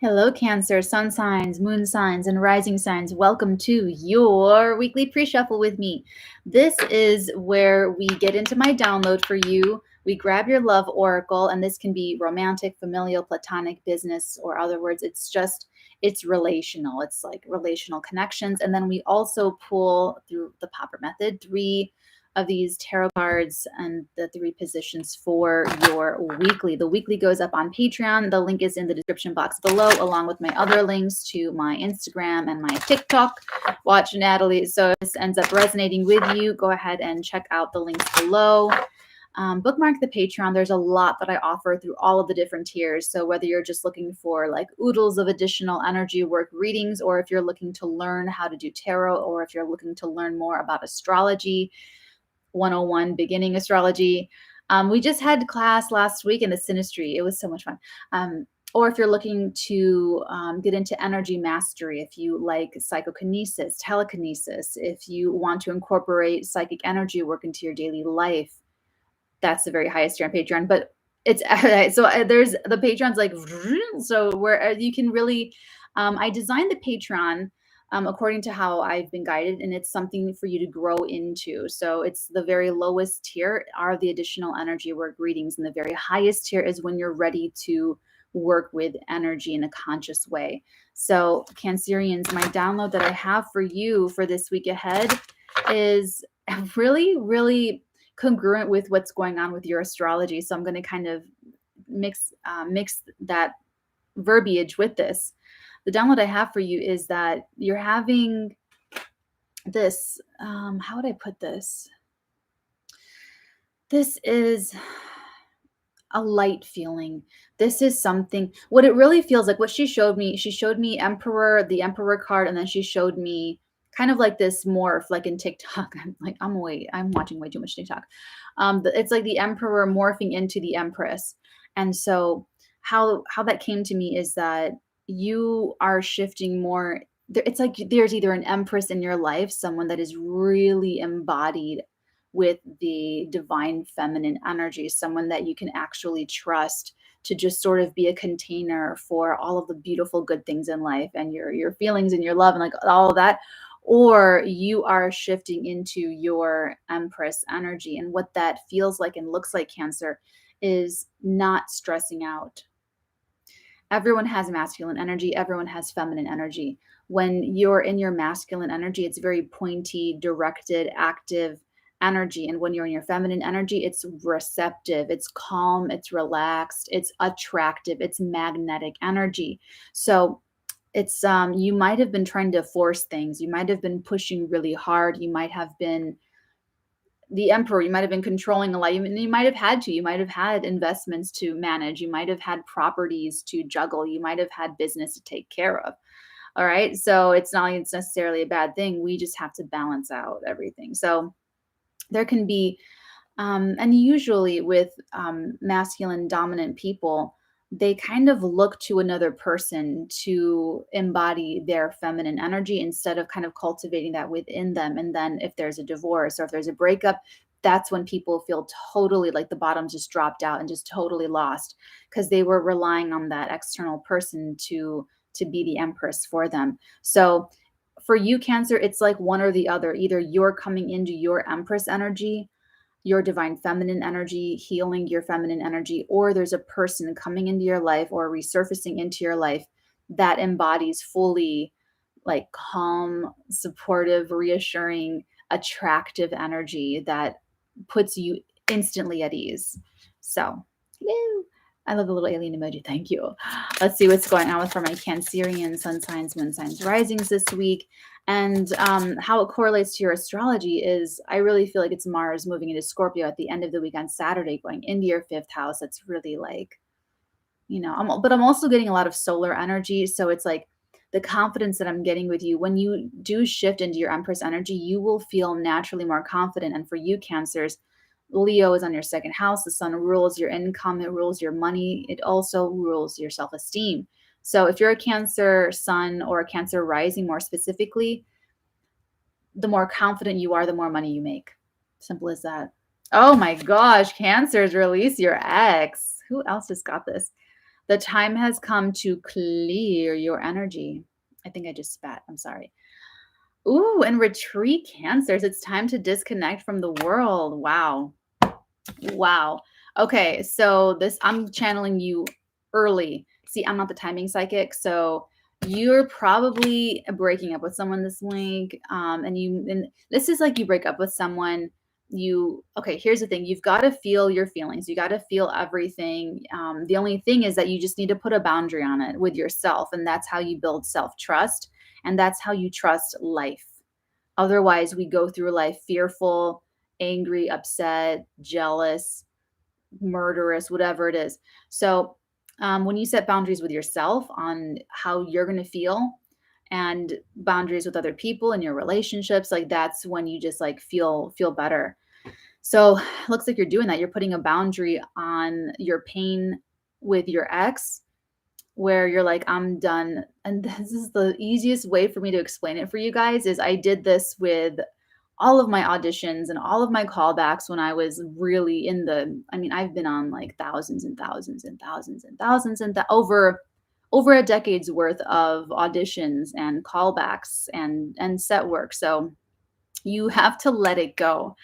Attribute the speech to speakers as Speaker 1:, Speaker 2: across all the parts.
Speaker 1: Hello, Cancer, sun signs, moon signs, and rising signs. Welcome to your weekly pre shuffle with me. This is where we get into my download for you. We grab your love oracle, and this can be romantic, familial, platonic, business, or other words. It's relational. It's like relational connections. And then we also pull through the Popper method three of these tarot cards and the three positions for your weekly. The weekly goes up on Patreon. The link is in the description box below, along with my other links to my Instagram and my TikTok. Watch Natalie. So if this ends up resonating with you, go ahead and check out the links below. Bookmark the Patreon. There's a lot that I offer through all of the different tiers. So whether you're just looking for like oodles of additional energy work readings, or if you're looking to learn how to do tarot, or if you're looking to learn more about astrology, 101 beginning astrology. We just had class last week in the synastry. It was so much fun. Or if you're looking to get into energy mastery, if you like psychokinesis, telekinesis, if you want to incorporate psychic energy work into your daily life, that's the very highest tier on Patreon. But it's so there's the Patreon's like, so where you can really, I designed the Patreon according to how I've been guided, and it's something for you to grow into. So it's the very lowest tier are the additional energy work readings, and the very highest tier is when you're ready to work with energy in a conscious way. So Cancerians, my download that I have for you for this week ahead is really congruent with what's going on with your astrology. So I'm going to kind of mix that verbiage with this. The download I have for you is that you're having this, how would I put this? This is a light feeling. This is something, what it really feels like, what she showed me Emperor, the Emperor card, and then she showed me kind of like this morph, like in TikTok. I'm watching way too much TikTok. It's like the Emperor morphing into the Empress. And so how that came to me is that you are shifting more. It's like there's either an Empress in your life, someone that is really embodied with the divine feminine energy, someone that you can actually trust to just sort of be a container for all of the beautiful good things in life and your feelings and your love and like all of that. Or you are shifting into your Empress energy. And what that feels like and looks like, Cancer, is not stressing out. Everyone has masculine energy. Everyone has feminine energy. When you're in your masculine energy, it's very pointy, directed, active energy. And when you're in your feminine energy, it's receptive, it's calm, it's relaxed, it's attractive, it's magnetic energy. So it's you might have been trying to force things. You might have been pushing really hard. You might have been the Emperor. You might have been controlling a lot. You might have had to. You might have had investments to manage. You might have had properties to juggle. You might have had business to take care of. All right. So it's not like it's necessarily a bad thing. We just have to balance out everything. So there can be, and usually with masculine dominant people, they kind of look to another person to embody their feminine energy instead of kind of cultivating that within them. And then if there's a divorce or if there's a breakup, that's when people feel totally like the bottom just dropped out and just totally lost because they were relying on that external person to be the Empress for them. So for you, Cancer, it's like one or the other. Either you're coming into your Empress energy, your divine feminine energy, healing your feminine energy, or there's a person coming into your life or resurfacing into your life that embodies fully like calm, supportive, reassuring, attractive energy that puts you instantly at ease. So, woo. I love the little alien emoji. Thank you. Let's see what's going on for my Cancerian sun signs, moon signs, risings this week. And how it correlates to your astrology is I really feel like it's Mars moving into Scorpio at the end of the week on Saturday, going into your fifth house. That's really like, but I'm also getting a lot of solar energy. So it's like the confidence that I'm getting with you. When you do shift into your Empress energy, you will feel naturally more confident. And for you, Cancers, Leo is on your second house. The sun rules your income. It rules your money. It also rules your self-esteem. So if you're a Cancer sun or a Cancer rising more specifically, the more confident you are, the more money you make. Simple as that. Oh my gosh, Cancers, release your ex. Who else has got this? The time has come to clear your energy. I think I just spat. I'm sorry. Ooh, and retreat cancers. It's time to disconnect from the world. Wow. Wow. Okay, so this I'm channeling you early. See, I'm not the timing psychic, so you're probably breaking up with someone this week. And this is like you break up with someone. Okay, here's the thing. You've got to feel your feelings. You got to feel everything. The only thing is that you just need to put a boundary on it with yourself, and that's how you build self-trust, and that's how you trust life. Otherwise, we go through life fearful, angry, upset, jealous, murderous, whatever it is. So, when you set boundaries with yourself on how you're going to feel and boundaries with other people in your relationships, like that's when you just like feel better. So, looks like you're doing that. You're putting a boundary on your pain with your ex where you're like, I'm done. And this is the easiest way for me to explain it for you guys is I did this with all of my auditions and all of my callbacks when I was really I've been on like thousands and thousands and thousands and thousands and over a decade's worth of auditions and callbacks and set work. So you have to let it go.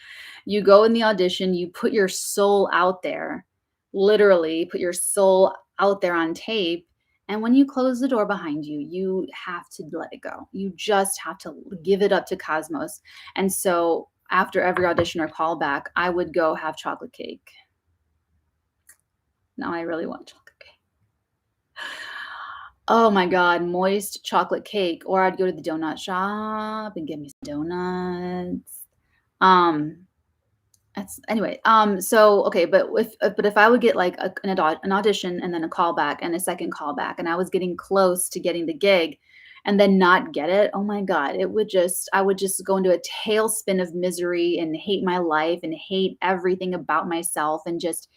Speaker 1: You go in the audition, you put your soul out there, literally put your soul out there on tape. And when you close the door behind you, you have to let it go. You just have to give it up to Cosmos. And so after every audition or callback, I would go have chocolate cake. Now I really want chocolate cake. Oh my God, moist chocolate cake. Or I'd go to the donut shop and get me some donuts. Um, That's anyway, so okay, but if I would get like an audition and then a callback and a second callback, and I was getting close to getting the gig and then not get it, oh my God, I would just go into a tailspin of misery and hate my life and hate everything about myself and just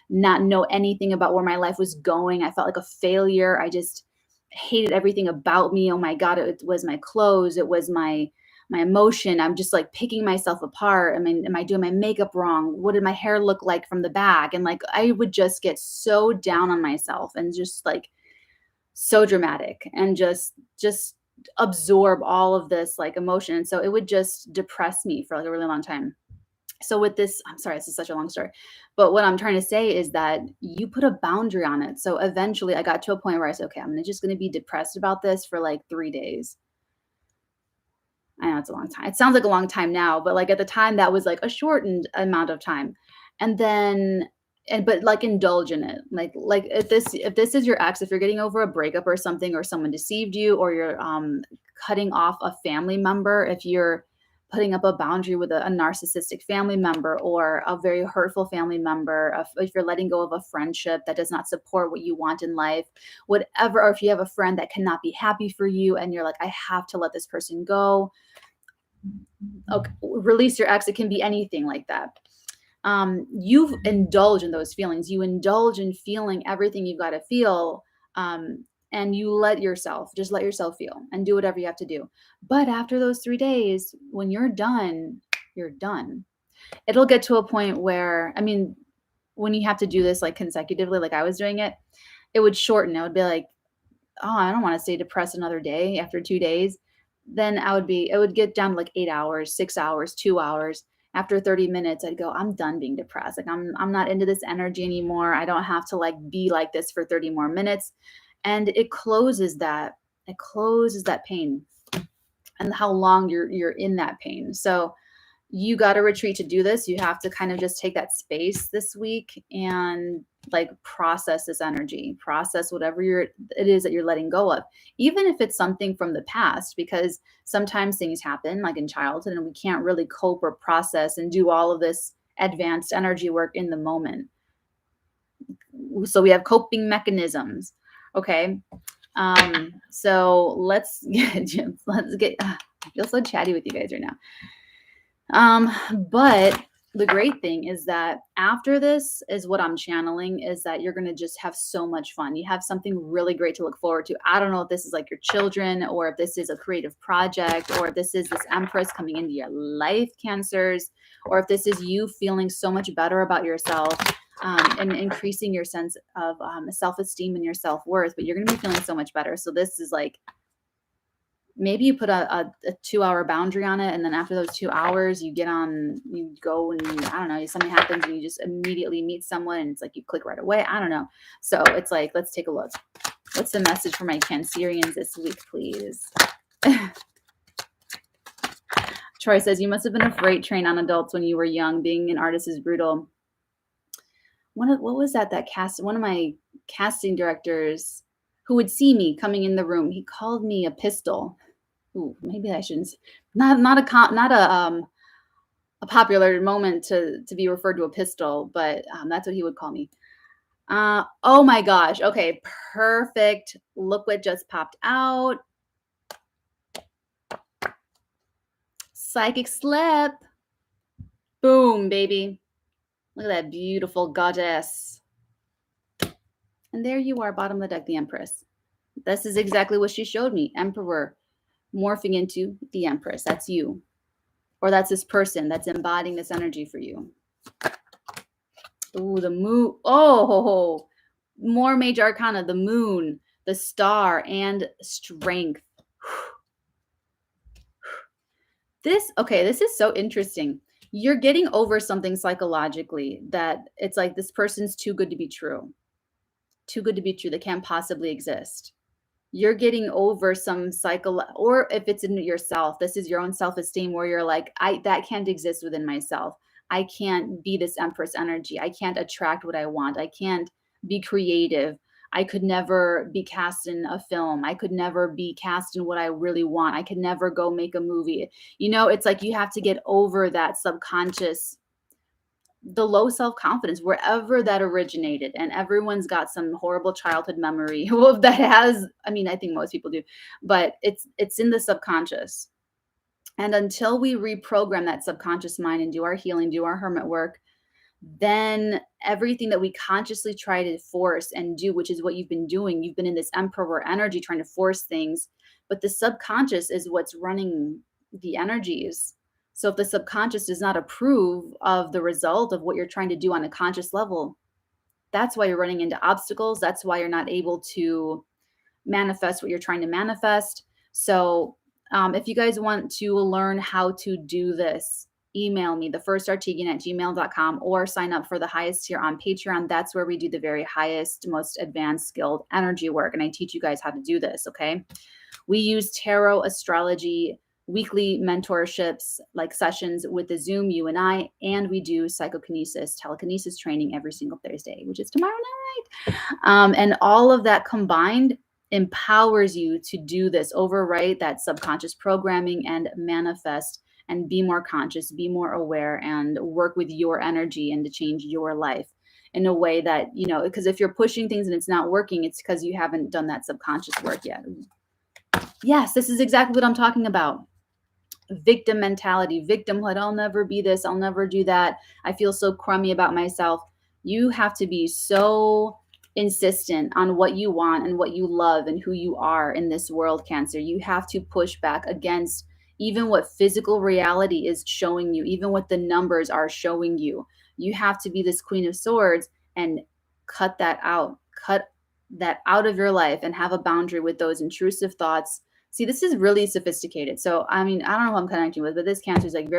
Speaker 1: not know anything about where my life was going. I felt like a failure. I just hated everything about me. Oh my God, it was my clothes, it was my emotion. I'm just like picking myself apart. I mean, am I doing my makeup wrong? What did my hair look like from the back? And like I would just get so down on myself and just like so dramatic and just absorb all of this like emotion. And so it would just depress me for like a really long time. So with this, I'm sorry, this is such a long story, but what I'm trying to say is that you put a boundary on it. So eventually I got to a point where I said, okay, just going to be depressed about this for like 3 days. I know it's a long time. It sounds like a long time now, but like at the time that was like a shortened amount of time. And then but like indulge in it. Like if this is your ex, if you're getting over a breakup or something or someone deceived you or you're cutting off a family member, if you're putting up a boundary with a narcissistic family member or a very hurtful family member, if you're letting go of a friendship that does not support what you want in life, whatever, or if you have a friend that cannot be happy for you and you're like, I have to let this person go. Okay, release your ex. It can be anything like that. You indulge in those feelings. You indulge in feeling everything you've got to feel. And you just let yourself feel and do whatever you have to do. But after those 3 days, when you're done, you're done. It'll get to a point where, when you have to do this like consecutively, like I was doing it, it would shorten. It would be like, oh, I don't want to stay depressed another day after 2 days. Then it would get down to like 8 hours, 6 hours, 2 hours. After 30 minutes, I'd go, I'm done being depressed. Like I'm not into this energy anymore. I don't have to like be like this for 30 more minutes. And it closes that pain and how long you're in that pain. So you got to retreat to do this. You have to kind of just take that space this week and like process this energy, process whatever it is that you're letting go of, even if it's something from the past, because sometimes things happen like in childhood and we can't really cope or process and do all of this advanced energy work in the moment. So we have coping mechanisms. Okay. So let's get, I feel so chatty with you guys right now. But the great thing is that after this is what I'm channeling is that you're going to just have so much fun. You have something really great to look forward to. I don't know if this is like your children or if this is a creative project or if this is this Empress coming into your life, Cancers, or if this is you feeling so much better about yourself. and increasing your sense of self-esteem and your self-worth, but you're going to be feeling so much better. So this is like, maybe you put a 2-hour boundary on it, and then after those 2 hours, you go and I don't know, something happens and you just immediately meet someone and it's like you click right away. I don't know. So it's like, let's take a look. What's the message for my Cancerians this week, please? Troy says, you must have been a freight train on adults when you were young. Being an artist is brutal. What was that cast? One of my casting directors who would see me coming in the room, he called me a pistol. Ooh, maybe I shouldn't. Not a popular moment to be referred to a pistol, but that's what he would call me. Oh my gosh. Okay, perfect. Look what just popped out. Psychic slip. Boom, baby. Look at that beautiful goddess. And there you are, bottom of the deck, the Empress. This is exactly what she showed me. Emperor morphing into the Empress. That's you. Or that's this person that's embodying this energy for you. Ooh, the moon. Oh, more major arcana. The moon, the star, and strength. This is so interesting. You're getting over something psychologically that it's like this person's too good to be true. Too good to be true. They can't possibly exist. You're getting over some or if it's in yourself, this is your own self-esteem where you're like, that can't exist within myself. I can't be this Empress energy. I can't attract what I want. I can't be creative. I could never be cast in a film. I could never be cast in what I really want. I could never go make a movie. It's like you have to get over that subconscious, the low self-confidence, wherever that originated. And everyone's got some horrible childhood memory that has, I think most people do, but it's in the subconscious. And until we reprogram that subconscious mind and do our healing, do our hermit work, then everything that we consciously try to force and do, which is what you've been doing, you've been in this emperor energy trying to force things, but the subconscious is what's running the energies. So if the subconscious does not approve of the result of what you're trying to do on a conscious level, that's why you're running into obstacles. That's why you're not able to manifest what you're trying to manifest. So if you guys want to learn how to do this, email me, thefirstartegan@gmail.com, or sign up for the highest tier on Patreon. That's where we do the very highest, most advanced skilled energy work. And I teach you guys how to do this. Okay. We use tarot, astrology, weekly mentorships, like sessions with the Zoom, you and I, and we do psychokinesis, telekinesis training every single Thursday, which is tomorrow night. And all of that combined empowers you to do this, overwrite that subconscious programming and manifest and be more conscious, be more aware, and work with your energy and to change your life in a way that, because if you're pushing things and it's not working, it's because you haven't done that subconscious work yet. Yes, this is exactly what I'm talking about. Victim mentality, victimhood. I'll never be this. I'll never do that. I feel so crummy about myself. You have to be so insistent on what you want and what you love and who you are in this world, Cancer. You have to push back against even what physical reality is showing you, even what the numbers are showing you. You have to be this Queen of Swords and cut that out of your life and have a boundary with those intrusive thoughts. See, this is really sophisticated. So, I don't know who I'm connecting with, but this Cancer is like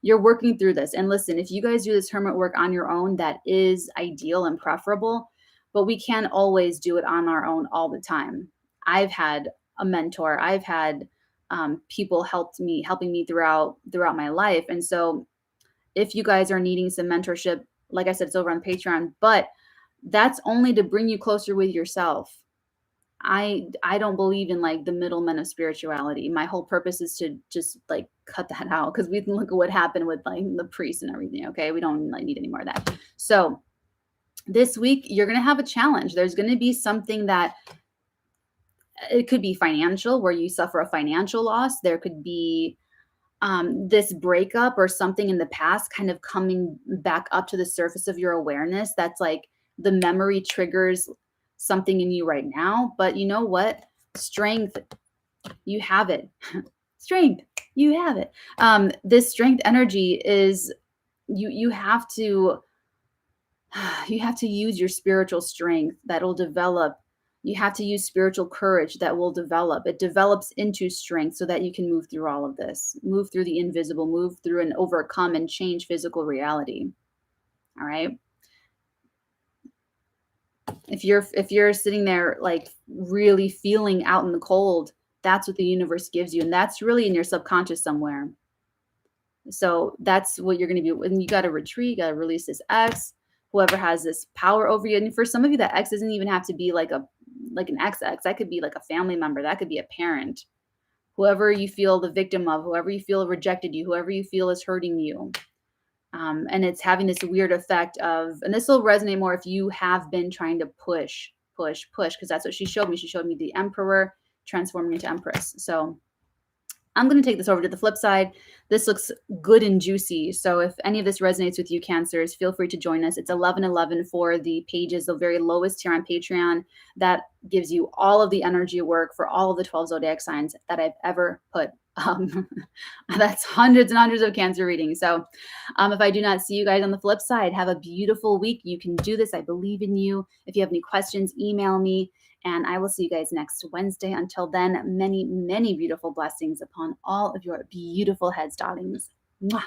Speaker 1: you're working through this. And listen, if you guys do this hermit work on your own, that is ideal and preferable, but we can't always do it on our own all the time. I've had a mentor. I've had people helping me throughout my life. And so if you guys are needing some mentorship, like I said, it's over on Patreon, but that's only to bring you closer with yourself. I don't believe in like the middlemen of spirituality. My whole purpose is to just like cut that out, because we can look at what happened with like the priests and everything. Okay, we don't like need any more of that. So this week you're going to have a challenge. There's going to be something that it could be financial, where you suffer a financial loss. There could be this breakup or something in the past kind of coming back up to the surface of your awareness. That's like the memory triggers something in you right now. But you know what? Strength, you have it. Strength, you have it. This strength energy is you have to You have to use your spiritual strength that will develop. You have to use spiritual courage that will develop. It develops into strength so that you can move through all of this, move through the invisible, move through and overcome and change physical reality. All right. If you're sitting there like really feeling out in the cold, that's what the universe gives you. And that's really in your subconscious somewhere. So that's what you're going to be. When you got to retreat, you got to release this X, whoever has this power over you. And for some of you, that X doesn't even have to be like an XX. That could be like a family member. That could be a parent. Whoever you feel the victim of, whoever you feel rejected you, whoever you feel is hurting you. And it's having this weird effect of, and this will resonate more if you have been trying to push, because that's what she showed me. She showed me the Emperor transforming into Empress. So I'm going to take this over to the flip side. This looks good and juicy. So if any of this resonates with you, Cancers, feel free to join us. It's 1111 for the pages, the very lowest tier on Patreon. That gives you all of the energy work for all of the 12 zodiac signs that I've ever put. That's hundreds and hundreds of Cancer readings. So if I do not see you guys on the flip side, have a beautiful week. You can do this. I believe in you. If you have any questions, email me. And I will see you guys next Wednesday. Until then, many, many beautiful blessings upon all of your beautiful head startings. Mwah.